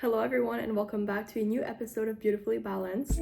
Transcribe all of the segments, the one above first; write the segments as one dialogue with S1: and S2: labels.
S1: Hello everyone and welcome back to a new episode of Beautifully Balanced.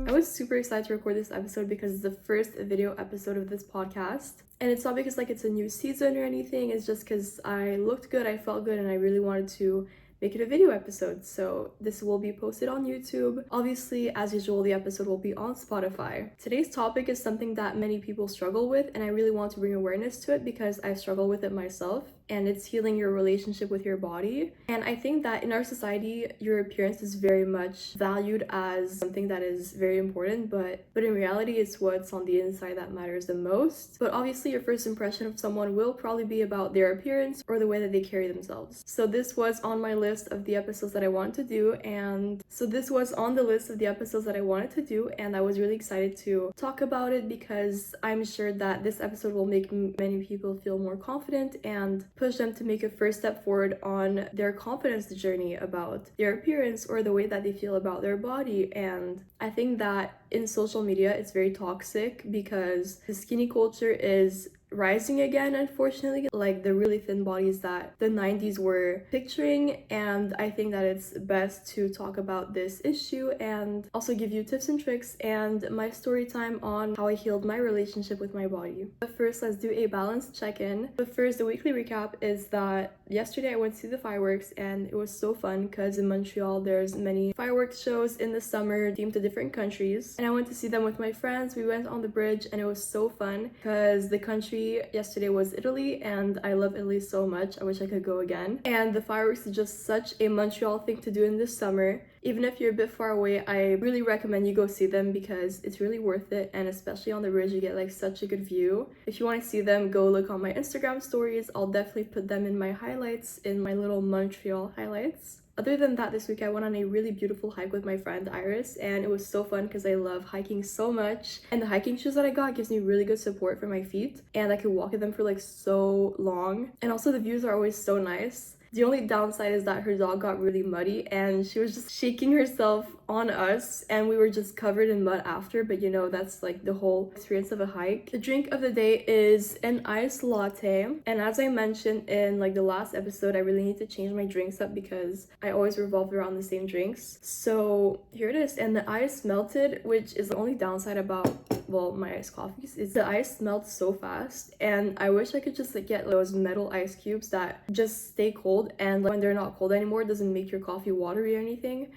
S1: I was super excited to record this episode because it's the first video episode of this podcast. And it's not because it's a new season or anything, it's just because I looked good, I felt good, and I really wanted to make it a video episode. So this will be posted on YouTube. Obviously, as usual, the episode will be on Spotify. Today's topic is something that many people struggle with, and I really want to bring awareness to it because I struggle with it myself. And it's healing your relationship with your body. And I think that in our society, your appearance is very much valued as something that is very important, but in reality, it's what's on the inside that matters the most. But obviously, your first impression of someone will probably be about their appearance or the way that they carry themselves. So this was on my list of the episodes that I wanted to do, and I was really excited to talk about it because I'm sure that this episode will make many people feel more confident and push them to make a first step forward on their confidence journey about their appearance or the way that they feel about their body. And I think that in social media it's very toxic because the skinny culture is rising again, unfortunately, like the really thin bodies that the 90s were picturing. And I think that it's best to talk about this issue and also give you tips and tricks and my story time on how I healed my relationship with my body. But first, let's do a balanced check-in. But first, the weekly recap is that yesterday I went to see the fireworks and it was so fun because in Montreal there's many fireworks shows in the summer themed to different countries, and I went to see them with my friends. We went on the bridge and it was so fun because the country yesterday was Italy, and I love Italy so much. I wish I could go again. And the fireworks is just such a Montreal thing to do in this summer. Even if you're a bit far away, I really recommend you go see them because it's really worth it, and especially on the bridge you get such a good view. If you want to see them, go look on my Instagram stories. I'll definitely put them in my highlights, in my little Montreal highlights. Other than that, this week I went on a really beautiful hike with my friend Iris, and it was so fun because I love hiking so much. And the hiking shoes that I got gives me really good support for my feet, and I could walk in them for so long. And also the views are always so nice. The only downside is that her dog got really muddy and she was just shaking herself on us, and we were just covered in mud after, but that's the whole experience of a hike. The drink of the day is an iced latte, and as I mentioned in the last episode, I really need to change my drinks up because I always revolve around the same drinks. So here it is, and the ice melted, which is the only downside about my iced coffees is the ice melts so fast, and I wish I could just get those metal ice cubes that just stay cold, and when they're not cold anymore it doesn't make your coffee watery or anything.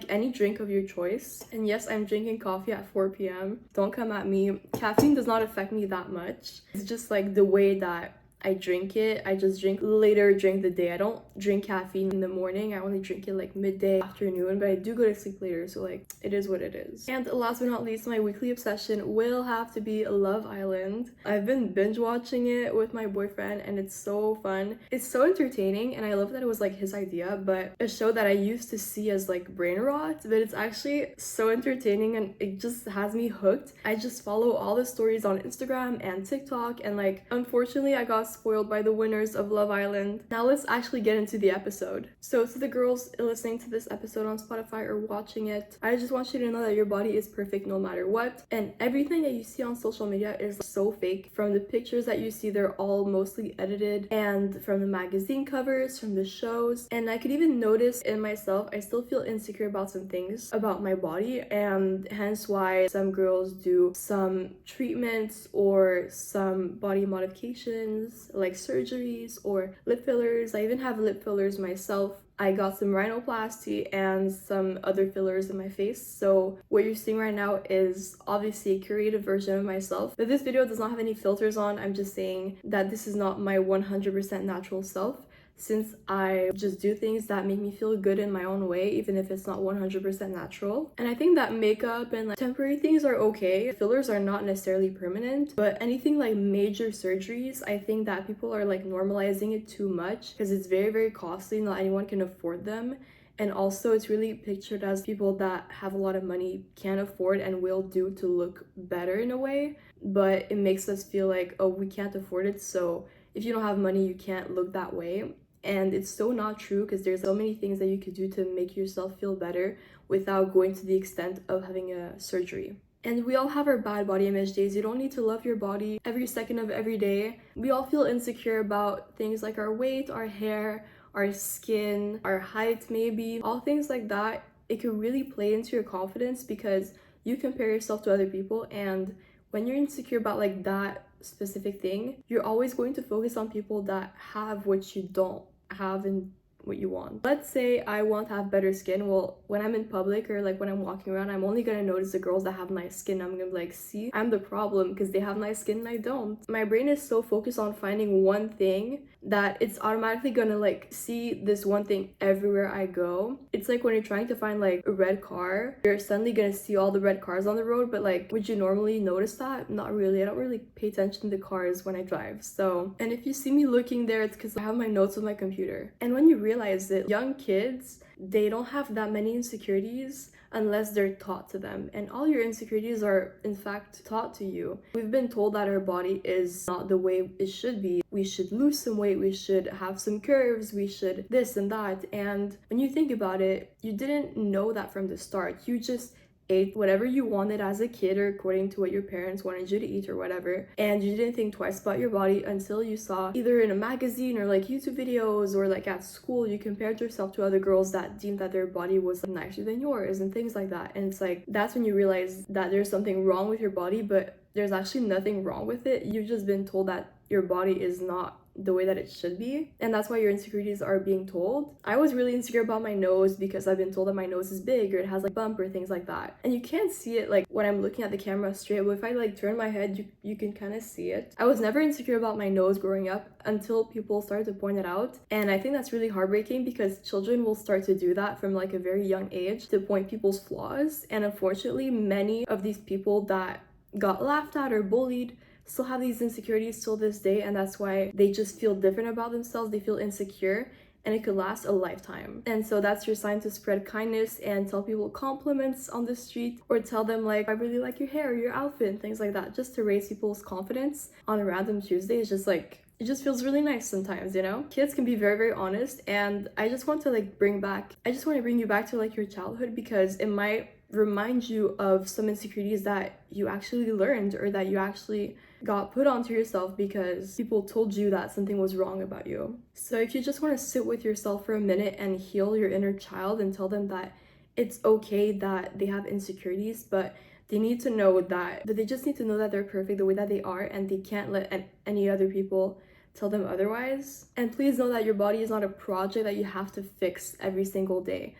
S1: Any drink of your choice. And yes, I'm drinking coffee at 4 p.m. Don't come at me. Caffeine does not affect me that much. It's just the way that I drink it. I just drink later during the day. I don't drink caffeine in the morning. I only drink it midday, afternoon, but I do go to sleep later, so it is what it is. And last but not least, my weekly obsession will have to be Love Island. I've been binge watching it with my boyfriend and it's so fun. It's so entertaining, and I love that it was his idea, but a show that I used to see as brain rot, but it's actually so entertaining and it just has me hooked. I just follow all the stories on Instagram and TikTok, and unfortunately I got spoiled by the winners of Love Island. Now let's actually get into the episode. So to the girls listening to this episode on Spotify or watching it, I just want you to know that your body is perfect no matter what, and everything that you see on social media is so fake. From the pictures that you see, they're all mostly edited, and from the magazine covers, from the shows. And I could even notice in myself, I still feel insecure about some things about my body, and hence why some girls do some treatments or some body modifications like surgeries or lip fillers. I even have lip fillers myself. I got some rhinoplasty and some other fillers in my face. So what you're seeing right now is obviously a curated version of myself. But this video does not have any filters on. I'm just saying that this is not my 100% natural self, since I just do things that make me feel good in my own way, even if it's not 100% natural. And I think that makeup and temporary things are okay. Fillers are not necessarily permanent, but anything major surgeries, I think that people are normalizing it too much because it's very, very costly. Not anyone can afford them. And also it's really pictured as people that have a lot of money can afford and will do to look better in a way, but it makes us feel oh, we can't afford it, so if you don't have money you can't look that way. And it's so not true because there's so many things that you could do to make yourself feel better without going to the extent of having a surgery. And we all have our bad body image days. You don't need to love your body every second of every day. We all feel insecure about things like our weight, our hair, our skin, our height, maybe. All things like that. It can really play into your confidence because you compare yourself to other people, and when you're insecure about like that specific thing, you're always going to focus on people that have what you don't have and what you want. Let's say I want to have better skin. Well, when I'm in public or like when I'm walking around, I'm only gonna notice the girls that have nice skin. I'm gonna be like, see, I'm the problem because they have nice skin and I don't. My brain is so focused on finding one thing that it's automatically gonna like see this one thing everywhere I go. It's like when you're trying to find like a red car, you're suddenly gonna see all the red cars on the road, but like, would you normally notice that? Not really. I don't really pay attention to the cars when I drive. So, and if you see me looking there, it's because I have my notes on my computer. And when you realize that young kids, they don't have that many insecurities unless they're taught to them, and all your insecurities are in fact taught to you. We've been told that our body is not the way it should be. We should lose some weight, we should have some curves, we should this and that. And when you think about it, you didn't know that from the start. You just ate whatever you wanted as a kid or according to what your parents wanted you to eat or whatever, and you didn't think twice about your body until you saw either in a magazine or like YouTube videos or like at school you compared yourself to other girls that deemed that their body was nicer than yours and things like that. And it's like that's when you realize that there's something wrong with your body, but there's actually nothing wrong with it. You've just been told that your body is not the way that it should be, and that's why your insecurities are being told. I was really insecure about my nose because I've been told that my nose is big or it has like bump or things like that, and you can't see it like when I'm looking at the camera straight, but if I like turn my head, you can kind of see it. I was never insecure about my nose growing up until people started to point it out, and I think that's really heartbreaking because children will start to do that from like a very young age, to point people's flaws. And unfortunately, many of these people that got laughed at or bullied still have these insecurities till this day, and that's why they just feel different about themselves. They feel insecure, and it could last a lifetime. And so that's your sign to spread kindness and tell people compliments on the street, or tell them like, I really like your hair or your outfit and things like that, just to raise people's confidence on a random Tuesday. It's just like, it just feels really nice sometimes, you know? Kids can be very, very honest, and I just want to bring you back to like your childhood, because it might remind you of some insecurities that you actually learned or that you actually got put onto yourself because people told you that something was wrong about you. So if you just want to sit with yourself for a minute and heal your inner child and tell them that it's okay that they have insecurities, but they need to know that they just need to know that they're perfect the way that they are, and they can't let any other people tell them otherwise. And please know that your body is not a project that you have to fix every single day.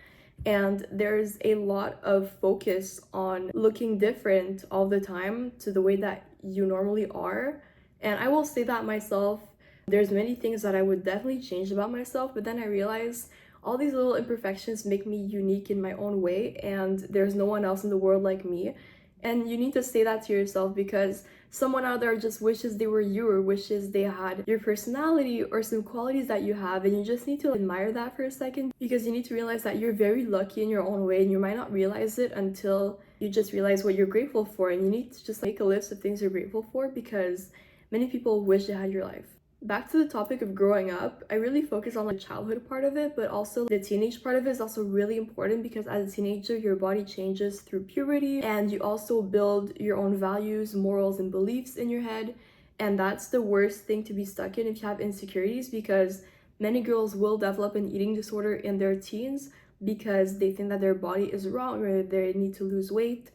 S1: And there's a lot of focus on looking different all the time to the way that you normally are. And I will say that myself, there's many things that I would definitely change about myself, but then I realized all these little imperfections make me unique in my own way, and there's no one else in the world like me. And you need to say that to yourself, because someone out there just wishes they were you, or wishes they had your personality or some qualities that you have, and you just need to admire that for a second, because you need to realize that you're very lucky in your own way, and you might not realize it until you just realize what you're grateful for. And you need to just make a list of things you're grateful for, because many people wish they had your life. Back to the topic of growing up, I really focus on the childhood part of it, but also the teenage part of it is also really important, because as a teenager, your body changes through puberty, and you also build your own values, morals, and beliefs in your head. And that's the worst thing to be stuck in if you have insecurities, because many girls will develop an eating disorder in their teens because they think that their body is wrong, or they need to lose weight,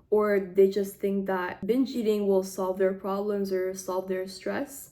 S1: or they just think that binge eating will solve their problems or solve their stress.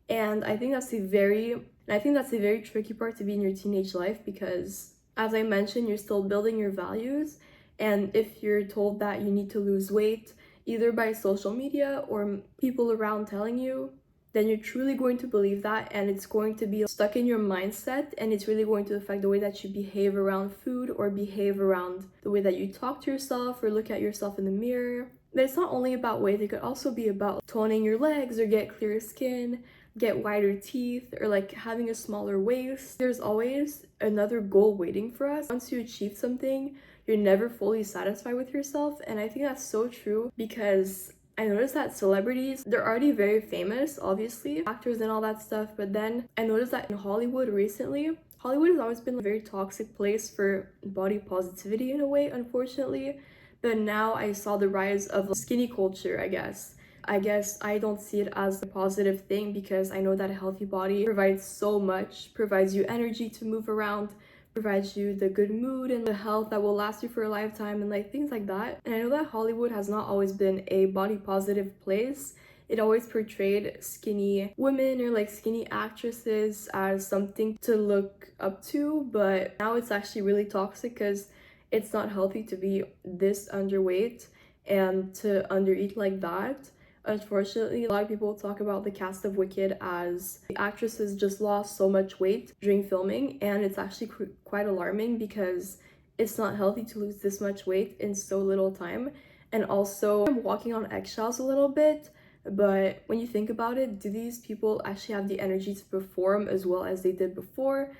S1: And I think that's a very tricky part to be in your teenage life, because as I mentioned, you're still building your values. And if you're told that you need to lose weight, either by social media or people around telling you, then you're truly going to believe that, and it's going to be stuck in your mindset, and it's really going to affect the way that you behave around food, or behave around the way that you talk to yourself or look at yourself in the mirror. But it's not only about weight, it could also be about toning your legs or get clearer skin, get wider teeth, or like having a smaller waist. There's always another goal waiting for us. Once you achieve something, you're never fully satisfied with yourself. And I think that's so true, because I noticed that celebrities, they're already very famous, obviously, actors and all that stuff, but then I noticed that in Hollywood recently, Hollywood has always been a very toxic place for body positivity in a way, unfortunately, But now I saw the rise of skinny culture, I guess. I guess I don't see it as a positive thing because I know that a healthy body provides so much, provides you energy to move around, provides you the good mood and the health that will last you for a lifetime and like things like that. And I know that Hollywood has not always been a body positive place. It always portrayed skinny women or like skinny actresses as something to look up to, but now it's actually really toxic because it's not healthy to be this underweight and to undereat like that. Unfortunately, a lot of people talk about the cast of Wicked as the actresses just lost so much weight during filming, and it's actually quite alarming because it's not healthy to lose this much weight in so little time. And also, I'm walking on eggshells a little bit, but when you think about it, do these people actually have the energy to perform as well as they did before?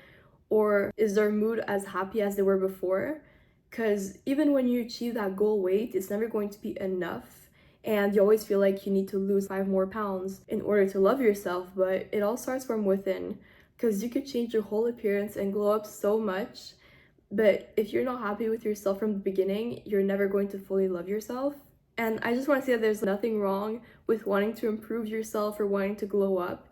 S1: Or is their mood as happy as they were before? Because even when you achieve that goal weight, it's never going to be enough. And you always feel like you need to lose 5 more pounds in order to love yourself, but it all starts from within. Because you could change your whole appearance and glow up so much, but if you're not happy with yourself from the beginning, you're never going to fully love yourself. And I just want to say that there's nothing wrong with wanting to improve yourself or wanting to glow up.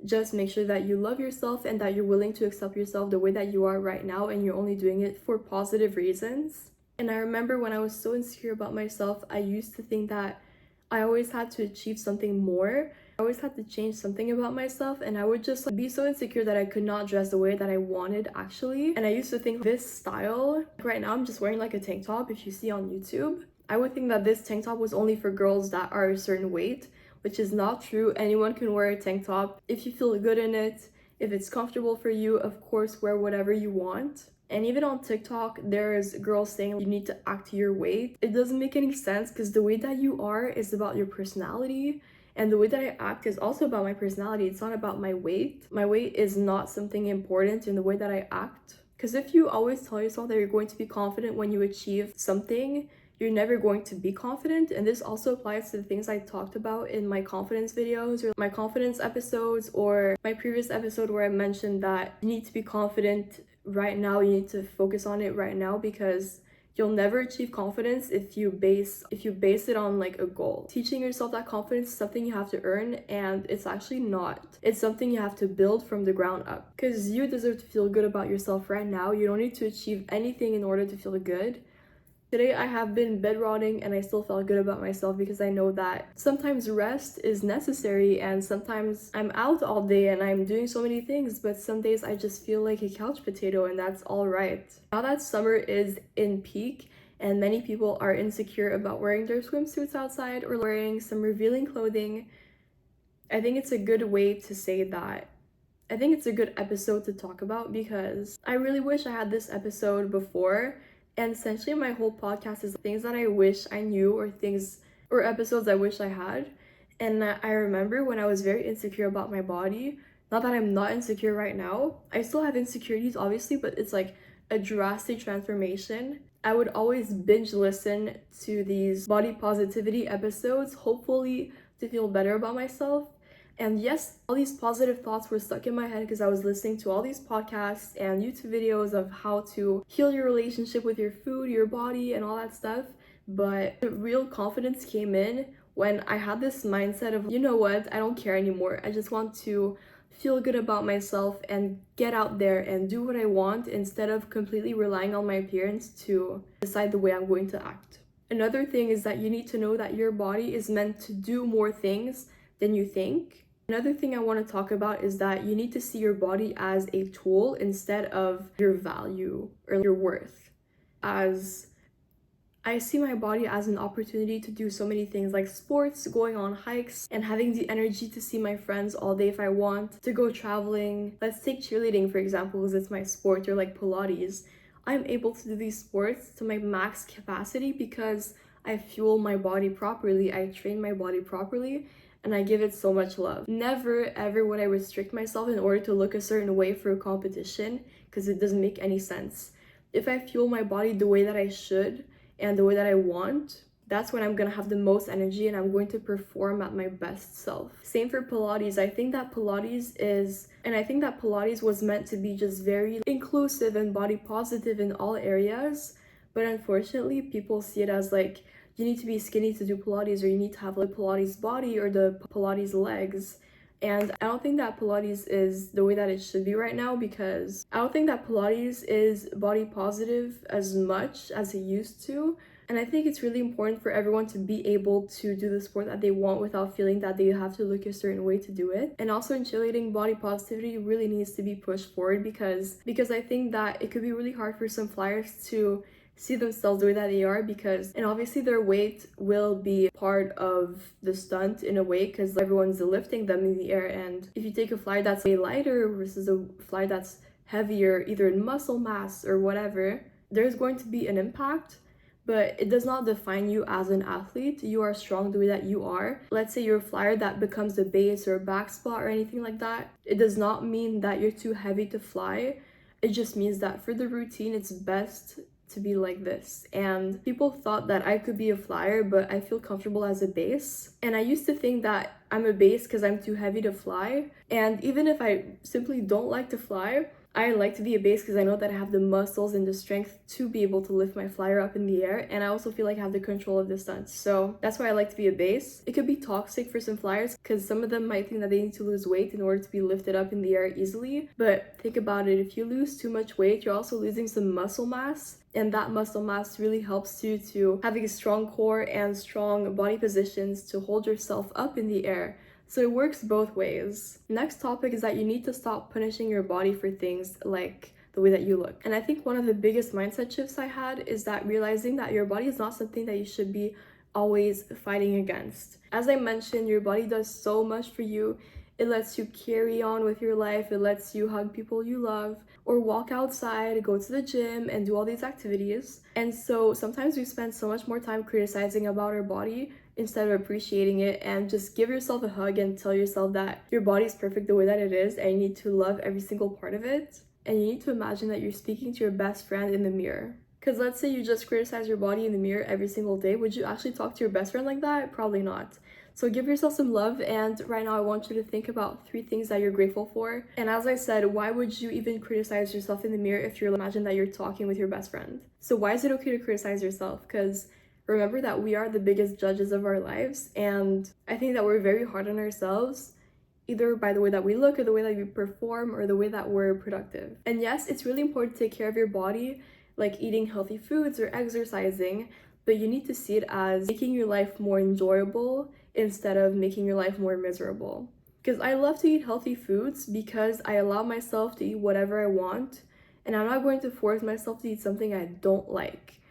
S1: Just make sure that you love yourself and that you're willing to accept yourself the way that you are right now, and you're only doing it for positive reasons. And I remember when I was so insecure about myself, I used to think that I always had to achieve something more. I always had to change something about myself, and I would just be so insecure that I could not dress the way that I wanted actually. And I used to think this style, right now I'm just wearing like a tank top if you see on YouTube. I would think that this tank top was only for girls that are a certain weight, which is not true. Anyone can wear a tank top if you feel good in it, if it's comfortable for you. Of course, wear whatever you want. And even on TikTok, there's girls saying you need to act to your weight. It doesn't make any sense because the way that you are is about your personality, and the way that I act is also about my personality. It's not about my weight. My weight is not something important in the way that I act. Because if you always tell yourself that you're going to be confident when you achieve something, you're never going to be confident. And this also applies to the things I talked about in my confidence videos or my confidence episodes, or my previous episode where I mentioned that you need to be confident right now. You need to focus on it right now, because you'll never achieve confidence if you base it on like a goal. Teaching yourself that confidence is something you have to earn, and it's actually not. It's something you have to build from the ground up, because you deserve to feel good about yourself right now. You don't need to achieve anything in order to feel good. Today I have been bedrotting and I still felt good about myself, because I know that sometimes rest is necessary, and sometimes I'm out all day and I'm doing so many things, but some days I just feel like a couch potato, and that's all right. Now that summer is in peak and many people are insecure about wearing their swimsuits outside or wearing some revealing clothing, I think it's a good way to say that. I think it's a good episode to talk about, because I really wish I had this episode before. And essentially my whole podcast is things that I wish I knew, or things or episodes I wish I had. And I remember when I was very insecure about my body. Not that I'm not insecure right now. I still have insecurities obviously, but it's like a drastic transformation. I would always binge listen to these body positivity episodes, hopefully to feel better about myself. And yes, all these positive thoughts were stuck in my head because I was listening to all these podcasts and YouTube videos of how to heal your relationship with your food, your body, and all that stuff. But the real confidence came in when I had this mindset of, you know what, I don't care anymore. I just want to feel good about myself and get out there and do what I want, instead of completely relying on my appearance to decide the way I'm going to act. Another thing is that you need to know that your body is meant to do more things than you think. Another thing I want to talk about is that you need to see your body as a tool instead of your value or your worth. As I see my body as an opportunity to do so many things, like sports, going on hikes, and having the energy to see my friends all day if I want, to go traveling. Let's take cheerleading for example, because it's my sport, or like Pilates. I'm able to do these sports to my max capacity because I fuel my body properly, I train my body properly, and I give it so much love. Never ever would I restrict myself in order to look a certain way for a competition, because it doesn't make any sense. If I fuel my body the way that I should and the way that I want, that's when I'm gonna have the most energy and I'm going to perform at my best self. Same for Pilates. I think that Pilates was meant to be just very inclusive and body positive in all areas, But unfortunately, people see it as like, you need to be skinny to do Pilates, or you need to have like Pilates body or the Pilates legs. And I don't think that Pilates is the way that it should be right now, because I don't think that Pilates is body positive as much as it used to. And I think it's really important for everyone to be able to do the sport that they want without feeling that they have to look a certain way to do it. And also in cheerleading, body positivity really needs to be pushed forward, because I think that it could be really hard for some flyers to see themselves the way that they are, because, and obviously their weight will be part of the stunt in a way, because everyone's lifting them in the air. And if you take a flyer that's way lighter versus a flyer that's heavier, either in muscle mass or whatever, there's going to be an impact. But it does not define you as an athlete. You are strong the way that you are. Let's say you're a flyer that becomes a base or a back spot or anything like that. It does not mean that you're too heavy to fly. It just means that for the routine, it's best to be like this. And people thought that I could be a flyer, but I feel comfortable as a base. And I used to think that I'm a base because I'm too heavy to fly. And even if I simply don't like to fly, I like to be a base because I know that I have the muscles and the strength to be able to lift my flyer up in the air, and I also feel like I have the control of the stunts. So that's why I like to be a base. It could be toxic for some flyers because some of them might think that they need to lose weight in order to be lifted up in the air easily. But think about it, if you lose too much weight, you're also losing some muscle mass, and that muscle mass really helps you to having a strong core and strong body positions to hold yourself up in the air. So it works both ways. Next topic is that you need to stop punishing your body for things like the way that you look. And I think one of the biggest mindset shifts I had is that realizing that your body is not something that you should be always fighting against. As I mentioned, your body does so much for you. It lets you carry on with your life. It lets you hug people you love, or walk outside, go to the gym, and do all these activities. And so sometimes we spend so much more time criticizing about our body instead of appreciating it. And just give yourself a hug and tell yourself that your body is perfect the way that it is, and you need to love every single part of it. And you need to imagine that you're speaking to your best friend in the mirror. Because let's say you just criticize your body in the mirror every single day. Would you actually talk to your best friend like that? Probably not. So give yourself some love, and right now I want you to think about 3 things that you're grateful for. And as I said, why would you even criticize yourself in the mirror if you imagine that you're talking with your best friend? So why is it okay to criticize yourself? Because remember that we are the biggest judges of our lives, and I think that we're very hard on ourselves, either by the way that we look or the way that we perform or the way that we're productive. And yes, it's really important to take care of your body, like eating healthy foods or exercising, but you need to see it as making your life more enjoyable instead of making your life more miserable. Because I love to eat healthy foods because I allow myself to eat whatever I want, and I'm not going to force myself to eat something I don't like.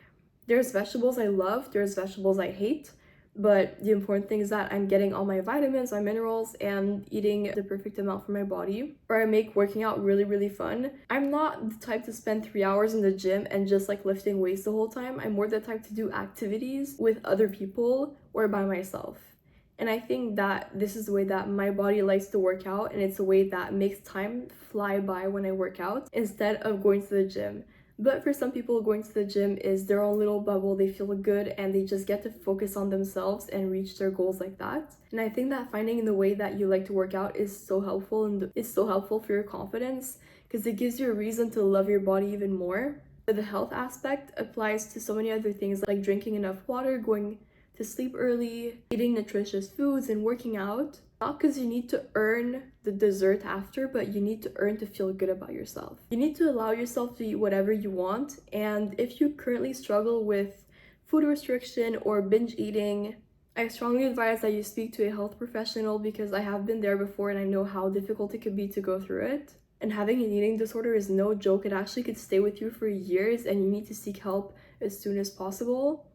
S1: There's vegetables I love, there's vegetables I hate, but the important thing is that I'm getting all my vitamins, my minerals, and eating the perfect amount for my body. Or I make working out really, really fun. I'm not the type to spend 3 hours in the gym and just like lifting weights the whole time. I'm more the type to do activities with other people or by myself. And I think that this is the way that my body likes to work out, and it's a way that makes time fly by when I work out instead of going to the gym. But for some people, going to the gym is their own little bubble. They feel good and they just get to focus on themselves and reach their goals like that. And I think that finding the way that you like to work out is so helpful, and it's so helpful for your confidence because it gives you a reason to love your body even more. But the health aspect applies to so many other things like drinking enough water, going to sleep early, eating nutritious foods, and working out. Not because you need to earn the dessert after, but you need to earn to feel good about yourself. You need to allow yourself to eat whatever you want, and if you currently struggle with food restriction or binge eating, I strongly advise that you speak to a health professional, because I have been there before and I know how difficult it could be to go through it. And having an eating disorder is no joke. It actually could stay with you for years, and you need to seek help as soon as possible.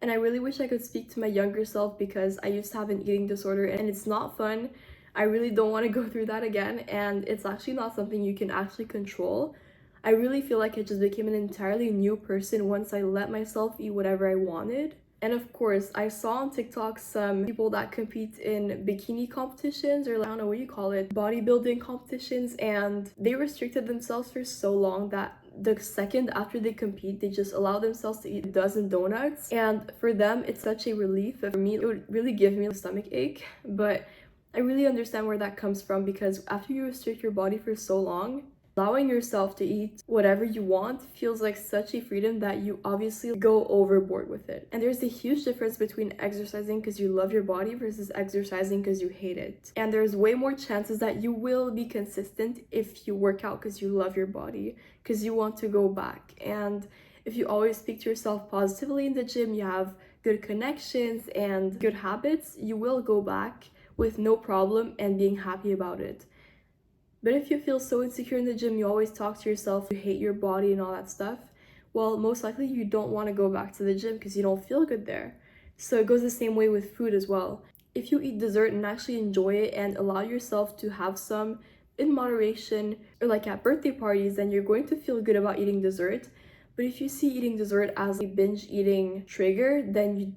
S1: And I really wish I could speak to my younger self, because I used to have an eating disorder and it's not fun. I really don't want to go through that again, and it's actually not something you can actually control. I really feel like I just became an entirely new person once I let myself eat whatever I wanted. And of course, I saw on TikTok some people that compete in bikini competitions, or I don't know what you call it, bodybuilding competitions, and they restricted themselves for so long that the second after they compete, they just allow themselves to eat a dozen donuts. And for them, it's such a relief. For me, it would really give me a stomach ache. But I really understand where that comes from, because after you restrict your body for so long, Allowing yourself to eat whatever you want feels like such a freedom that you obviously go overboard with it. And there's a huge difference between exercising because you love your body versus exercising because you hate it. And there's way more chances that you will be consistent if you work out because you love your body, because you want to go back. And if you always speak to yourself positively in the gym, you have good connections and good habits, you will go back with no problem and being happy about it. But if you feel so insecure in the gym, you always talk to yourself, you hate your body and all that stuff, well, most likely you don't want to go back to the gym because you don't feel good there. So it goes the same way with food as well. If you eat dessert and actually enjoy it and allow yourself to have some in moderation, or like at birthday parties, then you're going to feel good about eating dessert. But if you see eating dessert as a binge eating trigger, then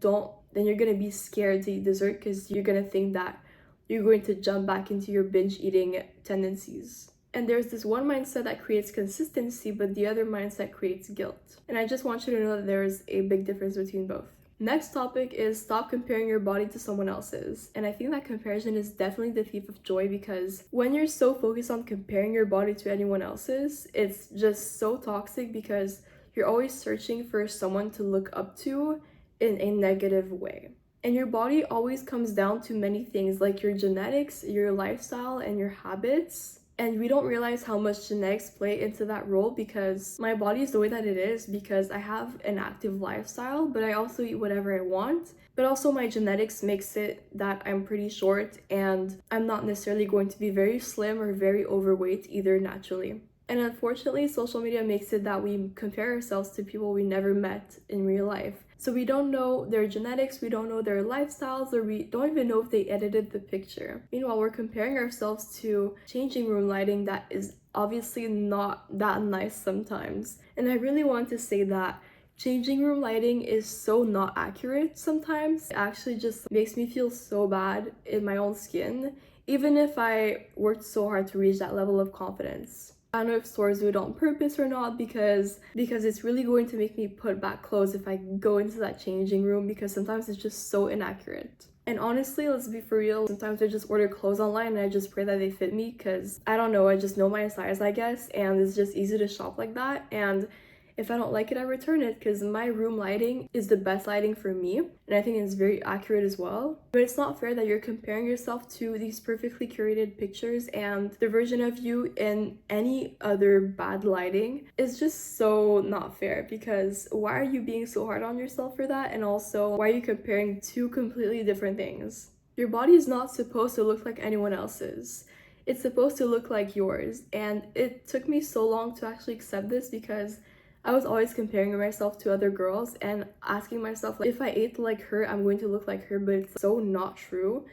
S1: you're gonna be scared to eat dessert because you're gonna think that you're going to jump back into your binge eating tendencies. And there's this one mindset that creates consistency, but the other mindset creates guilt. And I just want you to know that there's a big difference between both. Next topic is stop comparing your body to someone else's. And I think that comparison is definitely the thief of joy, because when you're so focused on comparing your body to anyone else's, it's just so toxic because you're always searching for someone to look up to in a negative way. And your body always comes down to many things like your genetics, your lifestyle, and your habits. And we don't realize how much genetics play into that role, because my body is the way that it is because I have an active lifestyle, but I also eat whatever I want. But also my genetics makes it that I'm pretty short and I'm not necessarily going to be very slim or very overweight either naturally. And unfortunately, social media makes it that we compare ourselves to people we never met in real life. So we don't know their genetics, we don't know their lifestyles, or we don't even know if they edited the picture. Meanwhile, we're comparing ourselves to changing room lighting that is obviously not that nice sometimes. And I really want to say that changing room lighting is so not accurate sometimes. It actually just makes me feel so bad in my own skin, even if I worked so hard to reach that level of confidence. I don't know if stores do it on purpose or not, because it's really going to make me put back clothes if I go into that changing room, because sometimes it's just so inaccurate. And honestly, let's be for real, sometimes I just order clothes online and I just pray that they fit me, because I don't know, I just know my size, I guess, and it's just easy to shop like that. And if I don't like it, I return it, because my room lighting is the best lighting for me, and I think it's very accurate as well. But it's not fair that you're comparing yourself to these perfectly curated pictures, and the version of you in any other bad lighting is just so not fair, because why are you being so hard on yourself for that? And also, why are you comparing two completely different things? Your body is not supposed to look like anyone else's. It's supposed to look like yours. And it took me so long to actually accept this, because I was always comparing myself to other girls and asking myself, like, if I ate like her, I'm going to look like her, but it's so not true.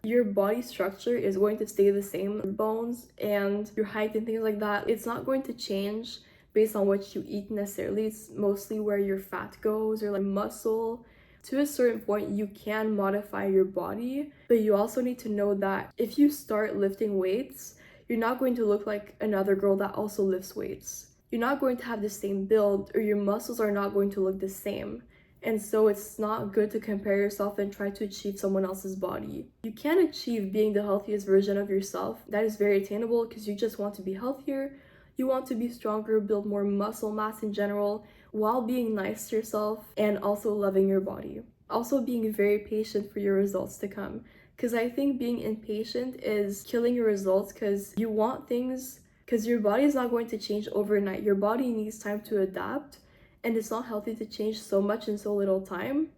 S1: Your body structure is going to stay the same. Your bones and your height and things like that, it's not going to change based on what you eat necessarily. It's mostly where your fat goes or like muscle. To a certain point, you can modify your body, but you also need to know that if you start lifting weights, you're not going to look like another girl that also lifts weights. You're not going to have the same build, or your muscles are not going to look the same. And so it's not good to compare yourself and try to achieve someone else's body. You can achieve being the healthiest version of yourself. That is very attainable, because you just want to be healthier, you want to be stronger, build more muscle mass in general, while being nice to yourself and also loving your body. Also being very patient for your results to come. Because I think being impatient is killing your results, because you want things, because your body is not going to change overnight. Your body needs time to adapt, and it's not healthy to change so much in so little time.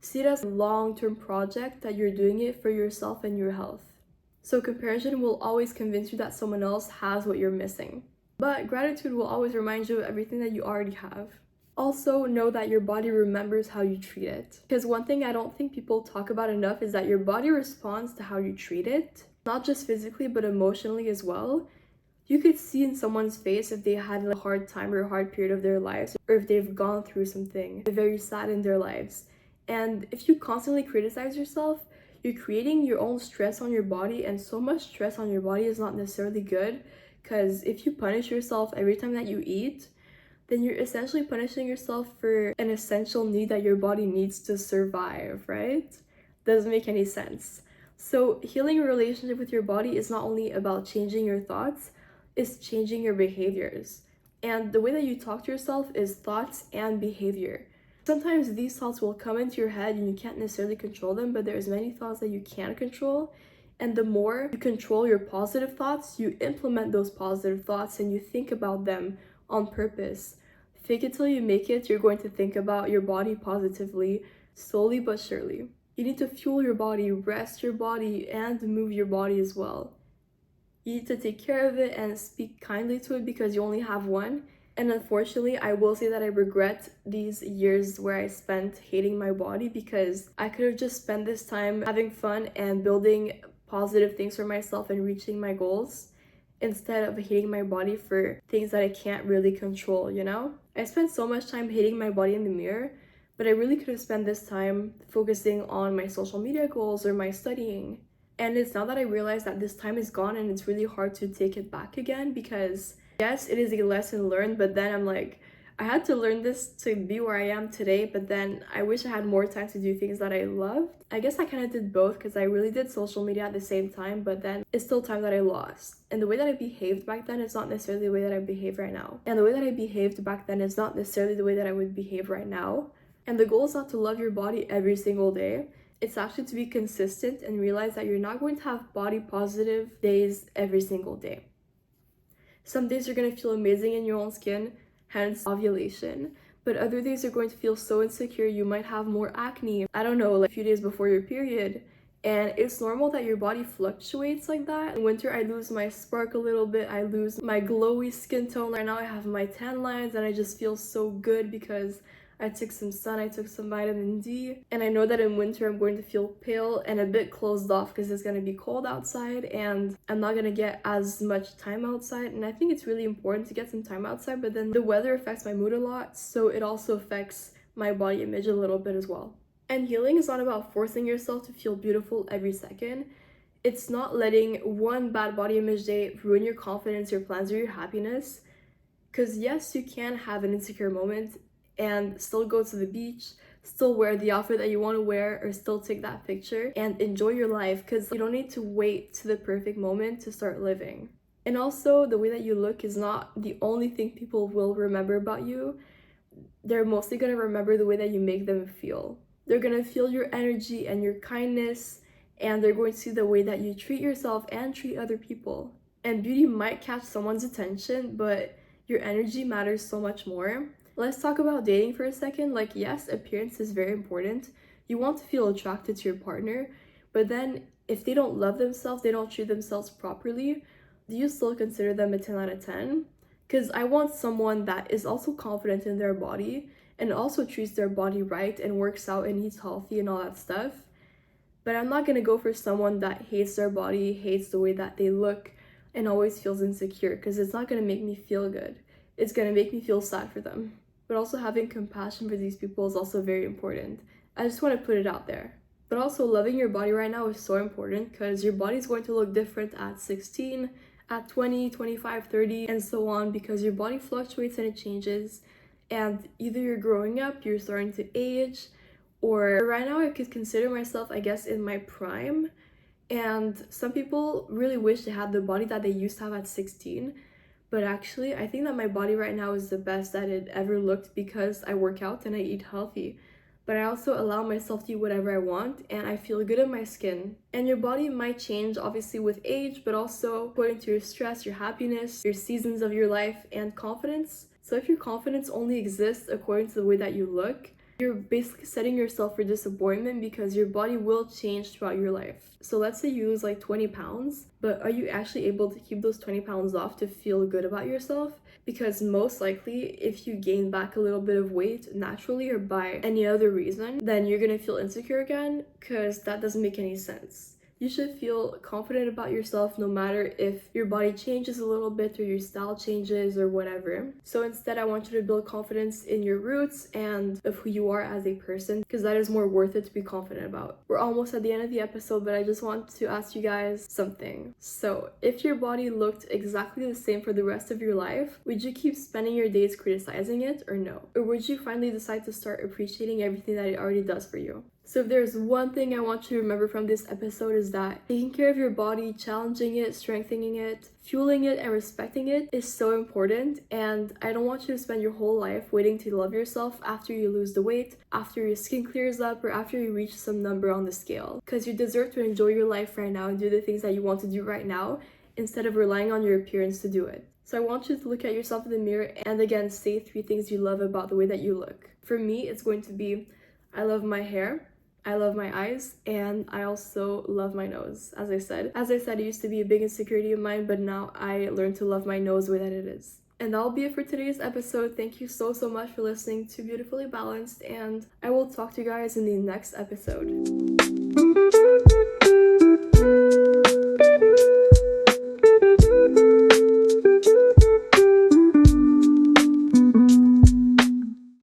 S1: See it as a long-term project that you're doing it for yourself and your health. So comparison will always convince you that someone else has what you're missing. But gratitude will always remind you of everything that you already have. Also, know that your body remembers how you treat it. Because one thing I don't think people talk about enough is that your body responds to how you treat it. Not just physically, but emotionally as well. You could see in someone's face if they had a hard time or a hard period of their lives, or if they've gone through something very sad in their lives. And if you constantly criticize yourself, you're creating your own stress on your body, and so much stress on your body is not necessarily good, because if you punish yourself every time that you eat, then you're essentially punishing yourself for an essential need that your body needs to survive, right? Doesn't make any sense. So healing a relationship with your body is not only about changing your thoughts, is changing your behaviors. And the way that you talk to yourself is thoughts and behavior. Sometimes these thoughts will come into your head and you can't necessarily control them, but there's many thoughts that you can control. And the more you control your positive thoughts, you implement those positive thoughts and you think about them on purpose. Fake it till you make it, you're going to think about your body positively, slowly but surely. You need to fuel your body, rest your body, and move your body as well. You need to take care of it and speak kindly to it because you only have one. And unfortunately, I will say that I regret these years where I spent hating my body, because I could have just spent this time having fun and building positive things for myself and reaching my goals, instead of hating my body for things that I can't really control, you know? I spent so much time hating my body in the mirror, but I really could have spent this time focusing on my social media goals or my studying. And it's now that I realize that this time is gone and it's really hard to take it back again, because yes, it is a lesson learned, but then I'm like, I had to learn this to be where I am today, but then I wish I had more time to do things that I loved. I guess I kind of did both, because I really did social media at the same time, but then it's still time that I lost. And the way that I behaved back then is not necessarily the way that I behave right now. And the way that I behaved back then is not necessarily the way that I would behave right now. And the goal is not to love your body every single day. It's actually to be consistent and realize that you're not going to have body positive days every single day. Some days you're going to feel amazing in your own skin, hence ovulation. But other days you're going to feel so insecure, you might have more acne, I don't know, like a few days before your period. And it's normal that your body fluctuates like that. In winter, I lose my spark a little bit, I lose my glowy skin tone. Right now I have my tan lines and I just feel so good because I took some sun, I took some vitamin D, and I know that in winter I'm going to feel pale and a bit closed off because it's going to be cold outside and I'm not going to get as much time outside. And I think it's really important to get some time outside, but then the weather affects my mood a lot, so it also affects my body image a little bit as well. And healing is not about forcing yourself to feel beautiful every second. It's not letting one bad body image day ruin your confidence, your plans, or your happiness. Because yes, you can have an insecure moment and still go to the beach, still wear the outfit that you want to wear, or still take that picture and enjoy your life, because you don't need to wait to the perfect moment to start living. And also, the way that you look is not the only thing people will remember about you. They're mostly going to remember the way that you make them feel. They're going to feel your energy and your kindness, and they're going to see the way that you treat yourself and treat other people. And beauty might catch someone's attention, but your energy matters so much more. Let's talk about dating for a second. Like, yes, appearance is very important. You want to feel attracted to your partner, but then if they don't love themselves, they don't treat themselves properly, do you still consider them a 10 out of 10? Because I want someone that is also confident in their body and also treats their body right and works out and eats healthy and all that stuff. But I'm not going to go for someone that hates their body, hates the way that they look, and always feels insecure, because it's not going to make me feel good. It's going to make me feel sad for them. But also having compassion for these people is also very important. I just want to put it out there. But also loving your body right now is so important, because your body's going to look different at 16, at 20, 25, 30, and so on, because your body fluctuates and it changes. And either you're growing up, you're starting to age, or right now I could consider myself, I guess, in my prime. And some people really wish they had the body that they used to have at 16. But actually, I think that my body right now is the best that it ever looked, because I work out and I eat healthy. But I also allow myself to eat whatever I want, and I feel good in my skin. And your body might change, obviously, with age, but also according to your stress, your happiness, your seasons of your life, and confidence. So if your confidence only exists according to the way that you look, you're basically setting yourself for disappointment, because your body will change throughout your life. So let's say you lose like 20 pounds, but are you actually able to keep those 20 pounds off to feel good about yourself? Because most likely, if you gain back a little bit of weight naturally or by any other reason, then you're gonna feel insecure again, because that doesn't make any sense. You should feel confident about yourself no matter if your body changes a little bit or your style changes or whatever. So instead, I want you to build confidence in your roots and of who you are as a person, because that is more worth it to be confident about. We're almost at the end of the episode, but I just want to ask you guys something. So if your body looked exactly the same for the rest of your life, would you keep spending your days criticizing it or no? Or would you finally decide to start appreciating everything that it already does for you? So if there's one thing I want you to remember from this episode is that taking care of your body, challenging it, strengthening it, fueling it, and respecting it is so important. And I don't want you to spend your whole life waiting to love yourself after you lose the weight, after your skin clears up, or after you reach some number on the scale. Because you deserve to enjoy your life right now and do the things that you want to do right now instead of relying on your appearance to do it. So I want you to look at yourself in the mirror and again say 3 things you love about the way that you look. For me, it's going to be I love my hair, I love my eyes, and I also love my nose, as I said. As I said, it used to be a big insecurity of mine, but now I learned to love my nose the way that it is. And that'll be it for today's episode. Thank you so much for listening to Beautifully Balanced, and I will talk to you guys in the next episode.